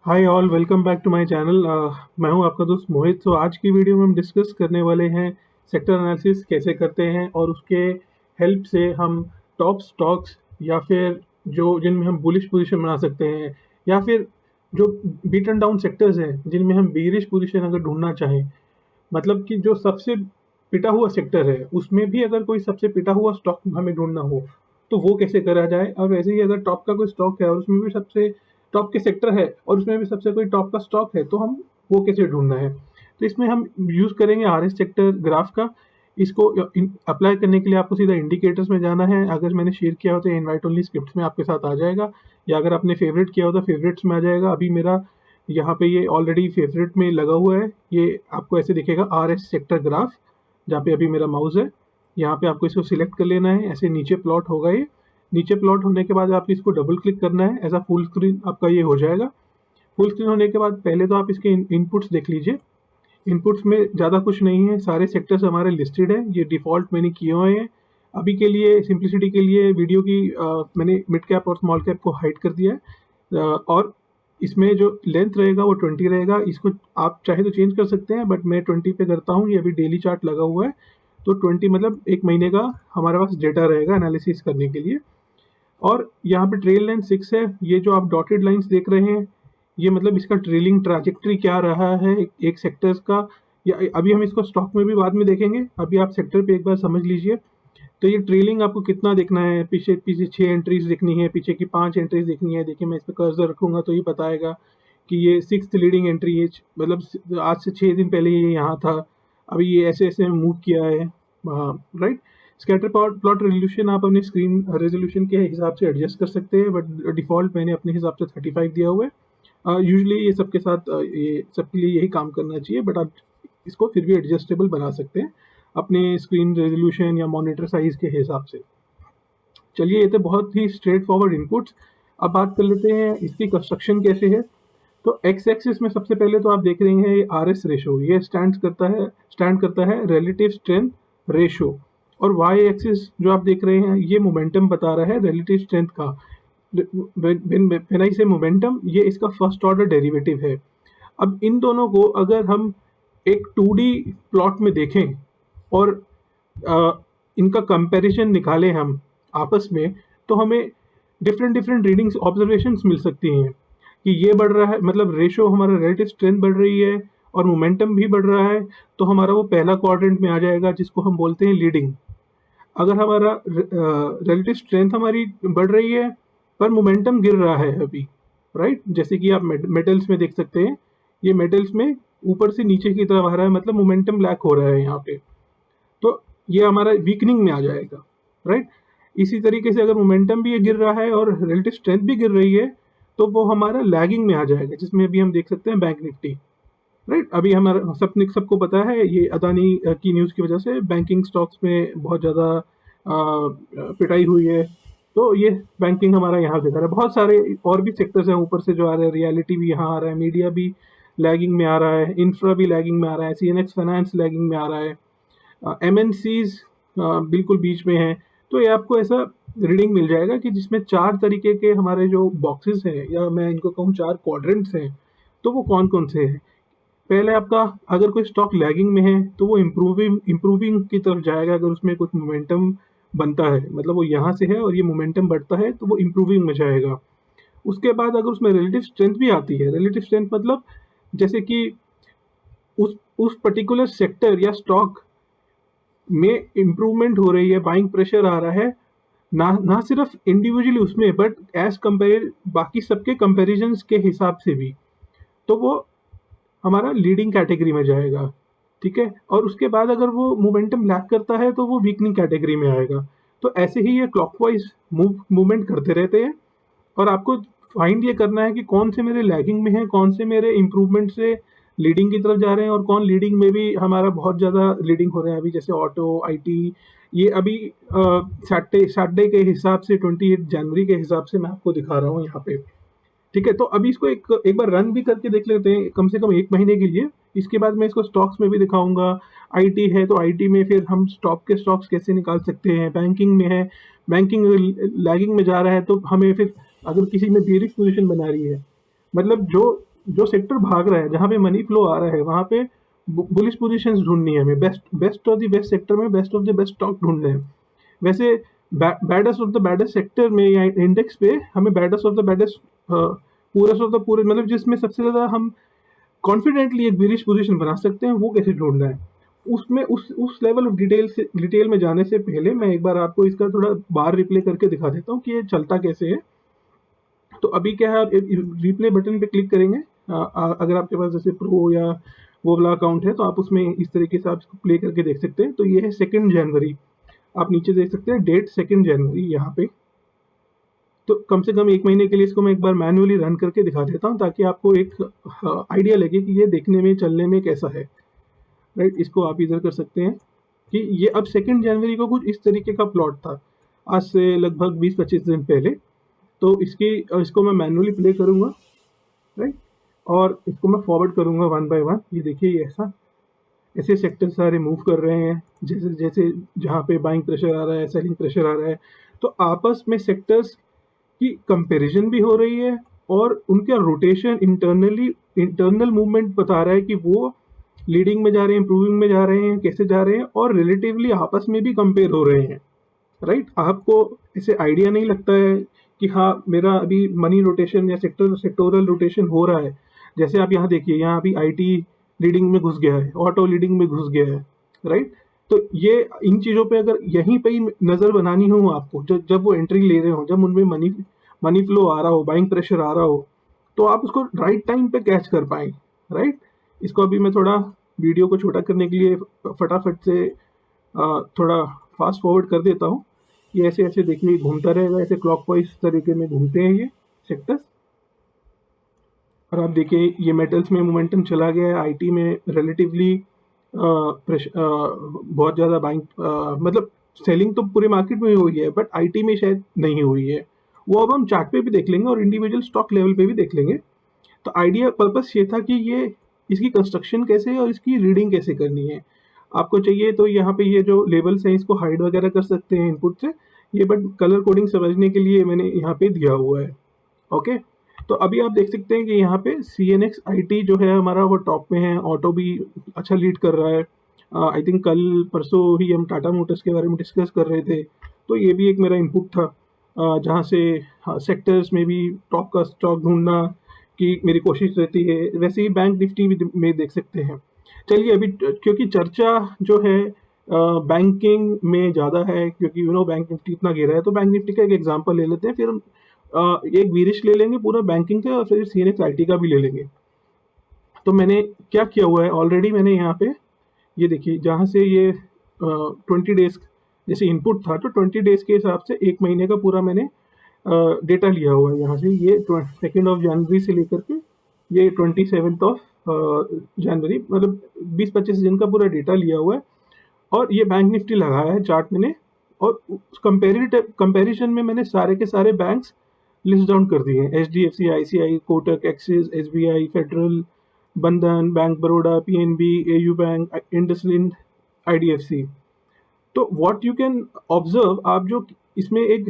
Hi all, welcome back to my channel. मैं हूं आपका दोस्त मोहित। तो आज की वीडियो में हम डिस्कस करने वाले हैं सेक्टर एनालिसिस कैसे करते हैं और उसके हेल्प से हम टॉप स्टॉक्स या फिर जो जिनमें हम बुलिश पोजीशन बना सकते हैं, या फिर जो बीटन डाउन सेक्टर्स हैं जिनमें हम बीरिश पोजीशन अगर ढूंढना चाहें, मतलब कि जो सबसे पिटा हुआ सेक्टर है उसमें भी अगर कोई सबसे पिटा हुआ स्टॉक हमें ढूंढना हो तो वो कैसे करा जाए। और वैसे ही अगर टॉप का कोई स्टॉक है और उसमें भी सबसे टॉप के सेक्टर है और उसमें भी सबसे कोई टॉप का स्टॉक है तो हम वो कैसे ढूंढना है। तो इसमें हम यूज़ करेंगे आर एस सेक्टर ग्राफ का। इसको अप्लाई करने के लिए आपको सीधा इंडिकेटर्स में जाना है। अगर मैंने शेयर किया हो तो इनवाइट ओनली स्क्रिप्ट में आपके साथ आ जाएगा, या अगर आपने फेवरेट किया हो तो फेवरेट्स में आ जाएगा। अभी मेरा यहाँ पे ये ऑलरेडी फेवरेट में लगा हुआ है। ये आपको ऐसे दिखेगा आर एस सेक्टर ग्राफ, जहाँ पे अभी मेरा माउस है। यहाँ पे आपको इसको सिलेक्ट कर लेना है, ऐसे नीचे प्लॉट होगा ये। नीचे प्लॉट होने के बाद आप इसको डबल क्लिक करना है, ऐसा फुल स्क्रीन आपका ये हो जाएगा। फुल स्क्रीन होने के बाद पहले तो आप इसके इनपुट्स देख लीजिए। इनपुट्स में ज़्यादा कुछ नहीं है, सारे सेक्टर्स हमारे लिस्टेड है, ये डिफ़ॉल्ट मैंने किए हुए हैं। अभी के लिए सिंप्लिसिटी के लिए वीडियो की मैंने मिड कैप और स्मॉल कैप को हाइड कर दिया है। और इसमें जो लेंथ रहेगा वो 20 रहेगा। इसको आप चाहे तो चेंज कर सकते हैं, बट मैं 20 पे करता हूँ। ये अभी डेली चार्ट लगा हुआ है, तो 20 मतलब एक महीने का हमारे पास डेटा रहेगा एनालिसिस करने के लिए। और यहाँ पे ट्रेल लाइन 6 है। ये जो आप डॉटेड लाइंस देख रहे हैं, ये मतलब इसका ट्रेलिंग ट्रैजेक्टरी क्या रहा है एक सेक्टर्स का। या अभी हम इसको स्टॉक में भी बाद में देखेंगे, अभी आप सेक्टर पे एक बार समझ लीजिए। तो ये ट्रेलिंग आपको कितना देखना है, पीछे पीछे 6 एंट्रीज देखनी है, पीछे की 5 एंट्रीज देखनी है। देखिए मैं इस पर कर्सर रखूंगा तो ये बताएगा कि ये 6th लीडिंग एंट्री है, मतलब आज से 6 दिन पहले ये यहाँ था, अभी ये ऐसे ऐसे मूव किया है। राइट। स्कैटर प्लॉट रेजोल्यूशन आप अपने स्क्रीन रेजोल्यूशन के हिसाब से एडजस्ट कर सकते हैं, बट डिफ़ॉल्ट मैंने अपने हिसाब से 35 दिया हुआ है। यूजुअली ये सबके साथ ये सबके लिए यही काम करना चाहिए, बट आप इसको फिर भी एडजस्टेबल बना सकते हैं अपने स्क्रीन रेजोल्यूशन या मॉनिटर साइज के हिसाब से। चलिए, ये तो बहुत ही स्ट्रेट फॉरवर्ड इनपुट्स। अब बात कर लेते हैं इसकी कंस्ट्रक्शन कैसे है। तो एक्स एक्सिस में सबसे पहले तो आप देख रहे हैं ये आर एस रेशो, ये स्टैंड करता है रिलेटिव स्ट्रेंथ रेशो। और वाई एक्सिस जो आप देख रहे हैं ये मोमेंटम बता रहा है रिलेटिव स्ट्रेंथ का। व्हेन आई से मोमेंटम, ये इसका फर्स्ट ऑर्डर डेरिवेटिव है। अब इन दोनों को अगर हम एक 2D प्लॉट में देखें और इनका कंपैरिजन निकालें हम आपस में, तो हमें डिफरेंट डिफरेंट रीडिंग्स ऑब्जर्वेशंस मिल सकती हैं कि ये बढ़ रहा है, मतलब रेशो हमारा रिलेटिव स्ट्रेंथ बढ़ रही है और मोमेंटम भी बढ़ रहा है। तो हमारा वो पहला क्वाड्रेंट में आ जाएगा जिसको हम बोलते हैं लीडिंग। अगर हमारा रिलेटिव स्ट्रेंथ हमारी बढ़ रही है पर मोमेंटम गिर रहा है अभी, राइट, जैसे कि आप मेटल्स में देख सकते हैं, ये मेटल्स में ऊपर से नीचे की तरफ आ रहा है, मतलब मोमेंटम लैक हो रहा है यहाँ पे, तो ये हमारा वीकनिंग में आ जाएगा। राइट। इसी तरीके से अगर मोमेंटम भी ये गिर रहा है और रिलेटिव स्ट्रेंथ भी गिर रही है तो वो हमारा लैगिंग में आ जाएगा, जिसमें अभी हम देख सकते हैं बैंक निफ्टी। राइट। अभी हमारा सबको पता है ये अदानी की न्यूज़ की वजह से बैंकिंग स्टॉक्स में बहुत ज़्यादा पिटाई हुई है, तो ये बैंकिंग हमारा यहाँ दिखा रहा है। बहुत सारे और भी सेक्टर्स हैं ऊपर से जो आ रहे हैं, रियलिटी भी यहाँ आ रहा है, मीडिया भी लैगिंग में आ रहा है, इंफ्रा भी लैगिंग में आ रहा है, सीएनएक्स फाइनेंस लैगिंग में आ रहा है, एमएनसीज बिल्कुल बीच में है। तो ये आपको ऐसा रीडिंग मिल जाएगा कि जिसमें 4 तरीके के हमारे जो बॉक्सेस हैं, या मैं इनको कहूँ 4 क्वाड्रेंट्स हैं, तो वो कौन कौन से हैं। पहले आपका अगर कोई स्टॉक लैगिंग में है तो वो इम्प्रूविंग की तरफ जाएगा। अगर उसमें कुछ मोमेंटम बनता है, मतलब वो यहाँ से है और ये मोमेंटम बढ़ता है, तो वो इम्प्रूविंग में जाएगा। उसके बाद अगर उसमें रिलेटिव स्ट्रेंथ भी आती है, रिलेटिव स्ट्रेंथ मतलब जैसे कि उस पर्टिकुलर सेक्टर या स्टॉक में इम्प्रूवमेंट हो रही है, बाइंग प्रेशर आ रहा है, ना सिर्फ इंडिविजुअली उसमें, बट एज कंपेयर बाकी सबके कंपेरिजन्स के हिसाब से भी, तो वो हमारा लीडिंग कैटेगरी में जाएगा। ठीक है। और उसके बाद अगर वो मोमेंटम लैक करता है तो वो वीकनिंग कैटेगरी में आएगा। तो ऐसे ही ये क्लॉकवाइज मूवमेंट करते रहते हैं, और आपको फाइंड ये करना है कि कौन से मेरे लैगिंग में हैं, कौन से मेरे इम्प्रूवमेंट से लीडिंग की तरफ जा रहे हैं, और कौन लीडिंग में भी हमारा बहुत ज़्यादा लीडिंग हो रहा है। अभी जैसे ऑटो, आईटी, ये अभी सैटरडे के हिसाब से 28 जनवरी के हिसाब से मैं आपको दिखा रहा हूँ यहाँ पे। ठीक है। तो अभी इसको एक बार रन भी करके देख लेते हैं, कम से कम 1 महीने के लिए। इसके बाद मैं इसको स्टॉक्स में भी दिखाऊंगा। आईटी है तो आईटी में फिर हम स्टॉक्स कैसे निकाल सकते हैं। बैंकिंग में है, बैंकिंग लैगिंग में जा रहा है तो हमें फिर अगर किसी में बेरिश पोजीशन बना रही है, मतलब जो जो सेक्टर भाग रहा है, जहाँ पे मनी फ्लो आ रहा है, वहाँ पे बुलिश पोजीशंस ढूंढनी है हमें, best of the best sector में best of the best stock ढूंढने हैं। वैसे baddest of the baddest sector में या इंडेक्स पे हमें baddest of the baddest, poorest of the poor, मतलब जिसमें सबसे ज़्यादा हम कॉन्फिडेंटली एक बिलिश पोजीशन बना सकते हैं, वो कैसे ढूंढना है। उसमें उस लेवल ऑफ डिटेल में जाने से पहले मैं एक बार आपको इसका थोड़ा बार रिप्ले करके दिखा देता हूँ कि ये चलता कैसे है। तो अभी क्या है, आप रिप्ले बटन पे क्लिक करेंगे। अगर आपके पास जैसे प्रो या वो वाला अकाउंट है तो आप उसमें इस तरीके से आप इसको प्ले करके देख सकते हैं। तो ये है 2 जनवरी, आप नीचे देख सकते हैं डेट 2 जनवरी यहाँ पे। तो कम से कम 1 महीने के लिए इसको मैं एक बार मैन्युअली रन करके दिखा देता हूँ, ताकि आपको एक आइडिया लगे कि ये देखने में चलने में कैसा है। राइट, इसको आप इधर कर सकते हैं कि ये अब 2 जनवरी को कुछ इस तरीके का प्लॉट था, आज से लगभग 20-25 दिन पहले। तो इसको मैं मैन्युअली प्ले करूँगा, राइट, और इसको मैं फॉरवर्ड करूँगा 1 बाय 1। ये देखिए, ये ऐसे सेक्टर सारे मूव कर रहे हैं, जैसे जैसे जहाँ पे बाइंग प्रेशर आ रहा है, सेलिंग प्रेशर आ रहा है, तो आपस में सेक्टर्स की कंपैरिजन भी हो रही है, और उनका रोटेशन इंटरनल मूवमेंट बता रहा है कि वो लीडिंग में जा रहे हैं, इम्प्रूविंग में जा रहे हैं, कैसे जा रहे हैं, और रिलेटिवली आपस में भी कंपेयर हो रहे हैं। राइट, आपको ऐसे आइडिया नहीं लगता है कि हाँ मेरा अभी मनी रोटेशन या सेक्टोरल रोटेशन हो रहा है। जैसे आप यहाँ देखिए, यहाँ अभी आईटी लीडिंग में घुस गया है, ऑटो लीडिंग में घुस गया है। राइट, तो ये इन चीज़ों पे अगर यहीं पे ही नज़र बनानी हो आपको, जब वो एंट्री ले रहे हो, जब उनमें मनी फ्लो आ रहा हो, बाइंग प्रेशर आ रहा हो, तो आप उसको राइट टाइम पे कैच कर पाएँ। राइट, इसको अभी मैं थोड़ा वीडियो को छोटा करने के लिए फटाफट से थोड़ा फास्ट फॉरवर्ड कर देता हूँ। ये ऐसे ऐसे देखिए घूमता रहेगा, ऐसे क्लॉकवाइज तरीके में घूमते हैं ये सेक्टर्स। और आप देखिए ये मेटल्स में मोमेंटम चला गया है, आईटी में रिलेटिवली बहुत ज़्यादा बाइंग, मतलब सेलिंग तो पूरे मार्केट में हुई है, बट आईटी में शायद नहीं हुई है। वो अब हम चार्ट पे भी देख लेंगे और इंडिविजुअल स्टॉक लेवल पे भी देख लेंगे। तो आइडिया पर्पस ये था कि ये इसकी कंस्ट्रक्शन कैसे है और इसकी रीडिंग कैसे करनी है। आपको चाहिए तो यहाँ पे ये जो लेबल्स हैं इसको हाइड वगैरह कर सकते हैं इनपुट से, ये बट कलर कोडिंग समझने के लिए मैंने यहाँ पे दिया हुआ है। ओके, तो अभी आप देख सकते हैं कि यहाँ पे CNX IT जो है हमारा वो टॉप में है, ऑटो भी अच्छा लीड कर रहा है। आई थिंक कल परसों ही हम टाटा मोटर्स के बारे में डिस्कस कर रहे थे, तो ये भी एक मेरा इनपुट था, जहाँ से सेक्टर्स में भी टॉप का स्टॉक ढूंढना की मेरी कोशिश रहती है। वैसे ही बैंक निफ्टी में देख सकते हैं। चलिए अभी क्योंकि चर्चा जो है बैंकिंग में ज़्यादा है, क्योंकि बैंक निफ्टी इतना गिरा है, तो बैंक निफ्टी का एक एग्जांपल ले लेते हैं, फिर हम एक वीरिश ले लेंगे पूरा बैंकिंग का, और फिर CNX IT का भी ले लेंगे। तो मैंने क्या किया हुआ है ऑलरेडी, मैंने यहाँ पे ये देखिए, जहाँ से ये 20 डेज जैसे इनपुट था, तो 20 डेज के हिसाब से 1 महीने का पूरा मैंने डेटा लिया हुआ है। यहाँ से ये 2 जनवरी से लेकर के ये 27 जनवरी, मतलब 20-25 दिन का पूरा डेटा लिया हुआ है, और ये बैंक निफ्टी लगाया है चार्ट मैंने, और कंपेरिजन में मैंने सारे के सारे बैंक्स लिस्ट डाउन कर दिए हैं। HDFC, ICI, Kotak, Axis, SBI, Federal, Bandhan bank, Baroda, PNB, AU bank, IndusInd, IDFC। तो व्हाट यू कैन ऑब्जर्व, आप जो इसमें एक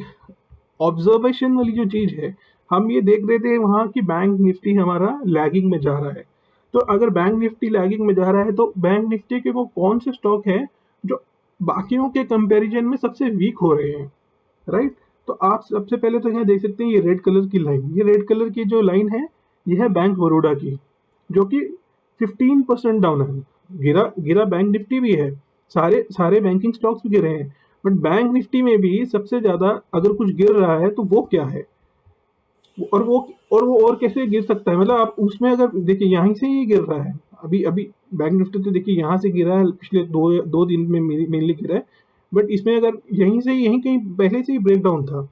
ऑब्जर्वेशन वाली जो चीज़ है, हम ये देख रहे थे वहाँ कि बैंक निफ्टी हमारा लैगिंग में जा रहा है। तो अगर बैंक निफ्टी लैगिंग में जा रहा है, तो बैंक निफ्टी के वो कौन से स्टॉक है जो बाकियों के कंपैरिजन में सबसे वीक हो रहे हैं। राइट, तो आप सबसे पहले तो यहाँ देख सकते हैं ये रेड कलर की लाइन, ये रेड कलर की जो लाइन है ये है बैंक बड़ौदा की, जो कि 15% डाउन है। गिरा बैंक निफ्टी भी है, सारे बैंकिंग स्टॉक्स भी गिरे हैं, बट बैंक निफ्टी में भी सबसे ज़्यादा अगर कुछ गिर रहा है तो वो क्या है, और वो और कैसे गिर सकता है। मतलब आप उसमें अगर देखिए यहीं से ही गिर रहा है, अभी अभी बैंक निफ्टी तो देखिए यहाँ से गिरा है, पिछले दो दिन में मेनली गिरा है, बट इसमें अगर यहीं कहीं पहले से ही ब्रेक डाउन था।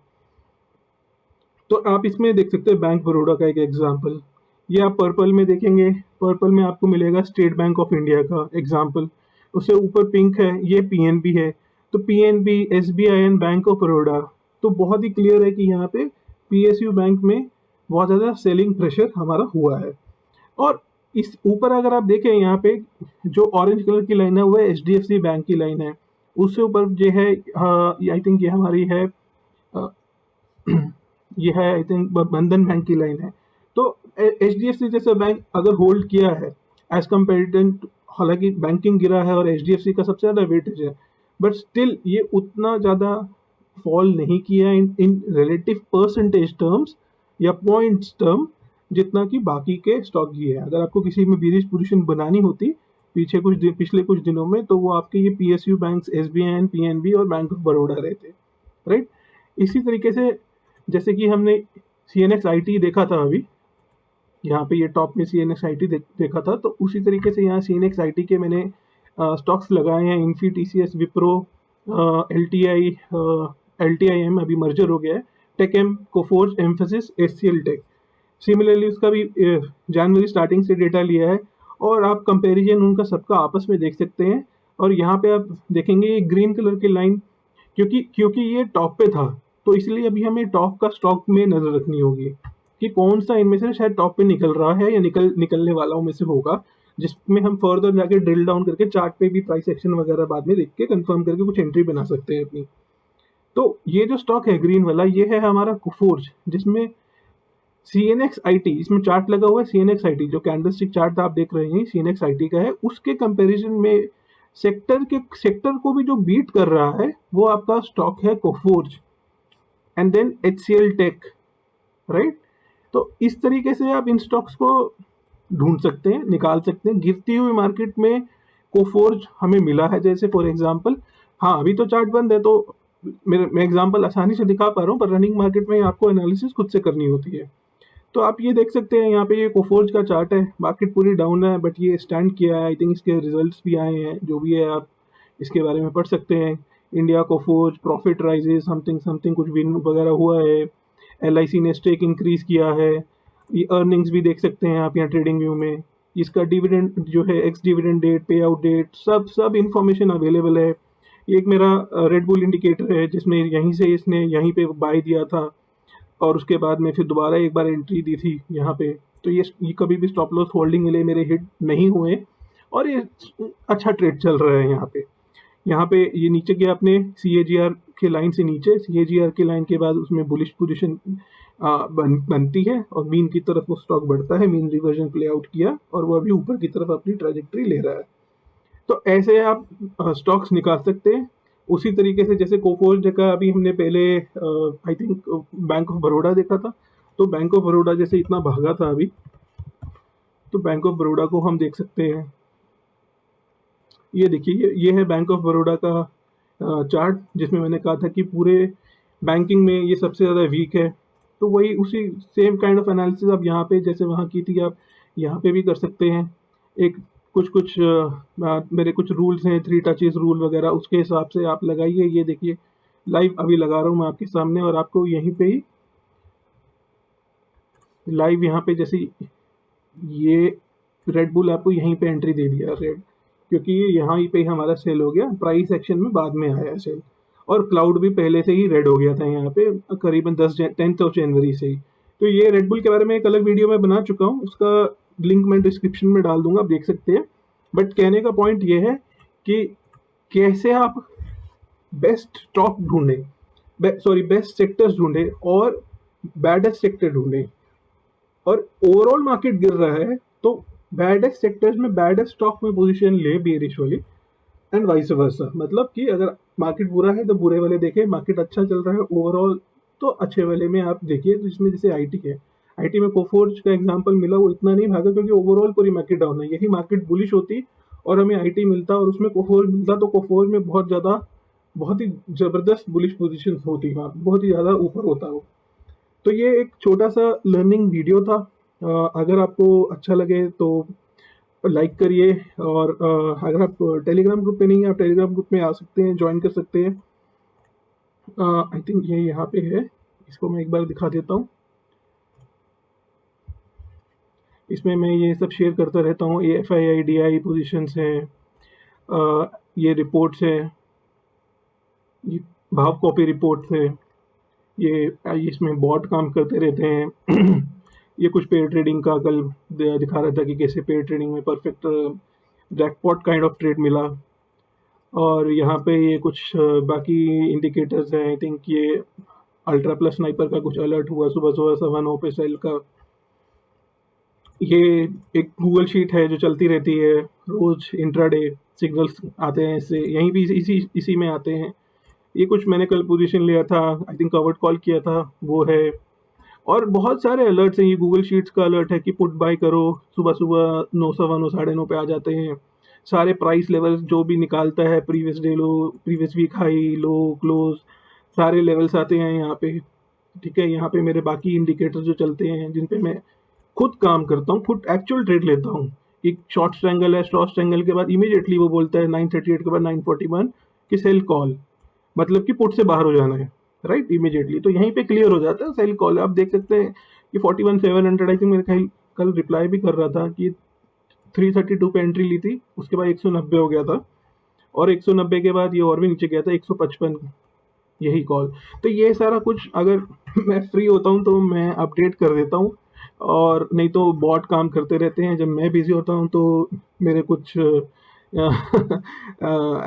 तो आप इसमें देख सकते हैं बैंक बड़ौदा का एक एग्जाम्पल, ये आप पर्पल में देखेंगे, पर्पल में आपको मिलेगा स्टेट बैंक ऑफ इंडिया का एग्जाम्पल, उससे ऊपर पिंक है ये PNB है। तो PNB, SBI and bank of Baroda, तो बहुत ही क्लियर है कि यहाँ पे PSU बैंक में बहुत ज़्यादा सेलिंग प्रेशर हमारा हुआ है। और इस ऊपर अगर आप देखें, यहाँ पे जो ऑरेंज कलर की लाइन है वो HDFC बैंक की लाइन है, उससे ऊपर जो है आई थिंक ये हमारी है ये है आई थिंक बंधन बैंक की लाइन है। तो HDFC जैसा बैंक अगर होल्ड किया है एज कम्पेरिजन, हालांकि बैंकिंग गिरा है और HDFC का सबसे ज़्यादा वेटेज है, बट स्टिल ये उतना ज़्यादा फॉल नहीं किया इन रिलेटिव परसेंटेज टर्म्स या पॉइंट्स टर्म जितना कि बाकी के स्टॉक की है। अगर आपको किसी में बीरिश पोजीशन बनानी होती पिछले कुछ दिनों में, तो वो आपके ये PSU बैंक्स, SBI, PNB और बैंक ऑफ बड़ौदा रहते, राइट। इसी तरीके से जैसे कि हमने CNX IT देखा था अभी, यहाँ पे ये टॉप में CNX IT देखा था, तो उसी तरीके से यहाँ CNX IT के मैंने स्टॉक्स लगाए हैं। इन्फी, TCS, विप्रो, LTIM अभी मर्जर हो गया है, TechM, Coforge, Mphasis, HCL tech. Similarly उसका भी जनवरी स्टार्टिंग से डेटा लिया है और आप कंपैरिजन उनका सबका आपस में देख सकते हैं। और यहाँ पे आप देखेंगे ये ग्रीन कलर की लाइन, क्योंकि ये टॉप पे था, तो इसलिए अभी हमें टॉप का स्टॉक में नज़र रखनी होगी कि कौन सा इनमें से शायद टॉप पे निकल रहा है या निकलने वाला में से होगा, जिसमें हम फर्दर जाके ड्रिल डाउन करके चार्ट पे भी प्राइस एक्शन वगैरह बाद में देख के कंफर्म करके कुछ एंट्री बना सकते हैं अपनी। तो ये जो स्टॉक है ग्रीन वाला, ये है हमारा कोफोर्ज, जिसमें CNX IT, इसमें चार्ट लगा हुआ है CNX IT, जो कैंडलस्टिक चार्ट आप देख रहे हैं CNX IT का है। उसके कंपैरिजन में सेक्टर को भी जो बीट कर रहा है वो आपका स्टॉक है Coforge and then HCL tech, right. तो इस तरीके से आप इन स्टॉक्स को ढूंढ सकते हैं, निकाल सकते हैं। गिरती हुई मार्केट में कोफोर्ज हमें मिला है, जैसे फॉर एग्जांपल, हाँ अभी तो चार्ट बंद है तो मैं एग्जांपल आसानी से दिखा पा रहा हूँ, पर रनिंग मार्केट में आपको एनालिसिस खुद से करनी होती है। तो आप ये देख सकते हैं यहाँ पे ये कोफोर्ज का चार्ट है, मार्केट पूरी डाउन है बट ये स्टैंड किया है। आई थिंक इसके रिजल्ट्स भी आए हैं, जो भी है आप इसके बारे में पढ़ सकते हैं। India Coforge profit rises something something कुछ विन वगैरह हुआ है। LIC ने स्टेक इंक्रीज किया है। ये अर्निंग्स भी देख सकते हैं आप यहाँ ट्रेडिंग व्यू में। इसका डिविडेंड जो है, एक्स डिविडेंड डेट, पे आउट डेट, सब इंफॉर्मेशन अवेलेबल है। ये एक मेरा रेड बुल इंडिकेटर है, जिसमें यहीं से इसने यहीं पे बाय दिया था और उसके बाद में फिर दोबारा एक बार एंट्री दी थी यहाँ पे। तो ये कभी भी स्टॉप लॉस होल्डिंग मिले मेरे हिट नहीं हुए और ये अच्छा ट्रेड चल रहा है यहाँ पे ये नीचे गया अपने CAGR के लाइन से नीचे। CAGR के लाइन के बाद उसमें बुलिश पोजीशन बनती है और मीन की तरफ वो स्टॉक बढ़ता है। मीन रिवर्जन प्ले आउट किया और वो अभी ऊपर की तरफ अपनी ट्रैजेक्टरी ले रहा है। तो ऐसे आप स्टॉक्स निकाल सकते हैं। उसी तरीके से जैसे कोफोर्ज का अभी हमने पहले I think bank of Baroda देखा था, तो बैंक ऑफ बड़ौदा जैसे इतना भागा था अभी, तो बैंक ऑफ बड़ौदा को हम देख सकते हैं। ये देखिए, ये है बैंक ऑफ बड़ौदा का चार्ट, जिसमें मैंने कहा था कि पूरे बैंकिंग में ये सबसे ज़्यादा वीक है। तो वही उसी सेम काइंड ऑफ एनालिसिस आप यहाँ पे जैसे वहाँ की थी, आप यहाँ पे भी कर सकते हैं। एक कुछ मेरे कुछ रूल्स हैं, 3 टचेस रूल वगैरह, उसके हिसाब से आप लगाइए। ये देखिए लाइव अभी लगा रहा हूँ मैं आपके सामने, और आपको यहीं पे ही लाइव यहाँ पे जैसे ये रेड बुल आपको यहीं पे एंट्री दे दिया रेड, क्योंकि ये यहाँ पे ही हमारा सेल हो गया। प्राइस एक्शन में बाद में आया सेल, और क्लाउड भी पहले से ही रेड हो गया था यहाँ पे करीबन 10th ऑफ जनवरी से ही। तो ये रेड बुल के बारे में एक अलग वीडियो में बना चुका हूँ, उसका लिंक मैं डिस्क्रिप्शन में डाल दूंगा, आप देख सकते हैं। बट कहने का पॉइंट ये है कि कैसे आप बेस्ट स्टॉक ढूंढें, बेस्ट सेक्टर्स ढूंढें और बैडेस्ट सेक्टर ढूंढें। और ओवरऑल मार्केट गिर रहा है तो बैडेस्ट सेक्टर्स में बैडेस्ट स्टॉक में पोजीशन ले बेरिश वाली, एंड वाइस वर्सा। मतलब कि अगर मार्केट बुरा है तो बुरे वाले देखें, मार्केट अच्छा चल रहा है ओवरऑल तो अच्छे वाले में आप देखिए। तो इसमें जैसे IT है, IT में कोफोर्ज का एग्जांपल मिला, वो इतना नहीं भागा क्योंकि ओवरऑल पूरी मार्केट डाउन है। यही मार्केट बुलिश होती और हमें IT मिलता और उसमें कोफोर्ज मिलता, तो कोफोर्ज में बहुत ही ज़बरदस्त बुलिश पोजीशन होती, वहाँ बहुत ही ज़्यादा ऊपर होता वो। तो ये एक छोटा सा लर्निंग वीडियो था। अगर आपको अच्छा लगे तो लाइक करिए, और अगर आप टेलीग्राम ग्रुप पे नहीं है, आप टेलीग्राम ग्रुप में आ सकते हैं, ज्वाइन कर सकते हैं। आई थिंक ये यहाँ पे है, इसको मैं एक बार दिखा देता हूँ। इसमें मैं ये सब शेयर करता रहता हूँ। ये FII पोजीशंस हैं, ये रिपोर्ट्स हैं, ये भाव कॉपी रिपोर्ट्स है, ये इसमें बॉट काम करते रहते हैं। ये कुछ पेयर ट्रेडिंग का कल दिखा रहा था कि कैसे पेयर ट्रेडिंग में perfect jackpot kind of trade मिला। और यहाँ पे ये कुछ बाकी इंडिकेटर्स हैं। आई थिंक ये अल्ट्रा प्लस स्नाइपर का कुछ अलर्ट हुआ सुबह 1:15 पे सेल का। ये एक गूगल शीट है जो चलती रहती है रोज, इंट्राडे सिग्नल्स आते हैं इससे, यहीं भी इसी इसी में आते हैं। ये कुछ मैंने कल पोजीशन लिया था, आई थिंक कवर्ड कॉल किया था, वो है। और बहुत सारे अलर्ट्स हैं, ये गूगल शीट्स का अलर्ट है कि पुट बाय करो, सुबह सुबह 9, सवा 9, साढ़े 9 पे आ जाते हैं। सारे प्राइस लेवल्स जो भी निकालता है, previous day low, previous week high, low, close, सारे लेवल्स आते हैं यहाँ पे। ठीक है, यहाँ पे मेरे बाकी इंडिकेटर्स जो चलते हैं जिन पे मैं खुद काम करता हूँ, खुद एक्चुअल ट्रेड लेता हूँ। एक शॉर्ट ट्रायंगल है, शॉर्ट ट्रायंगल के बाद इमीडिएटली वो बोलता है 938 के बाद 941 कि सेल कॉल, मतलब कि पुट से बाहर हो जाना है, राइट, इमीडिएटली। तो यहीं पे क्लियर हो जाता है सेल कॉल। आप देख सकते हैं कि 41,700, आई थिंक मैंने कल रिप्लाई भी कर रहा था कि 332 पे एंट्री ली थी, उसके बाद 190 हो गया था, और 190 के बाद ये और भी नीचे गया था 155, यही कॉल। तो ये सारा कुछ अगर मैं फ्री होता हूँ तो मैं अपडेट कर देता हूँ, और नहीं तो बॉट काम करते रहते हैं। जब मैं बिजी होता हूँ तो मेरे कुछ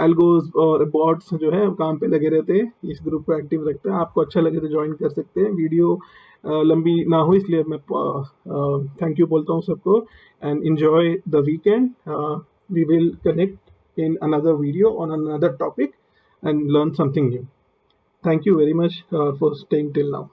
एल्गोज और बॉट्स जो है काम पे लगे रहते हैं, इस ग्रुप को एक्टिव रखते हैं। आपको अच्छा लगे तो ज्वाइन कर सकते हैं। वीडियो लंबी ना हो इसलिए मैं थैंक यू बोलता हूँ सबको, and enjoy the weekend. We will connect in another video on another topic and learn something new. Thank you very much for staying till now.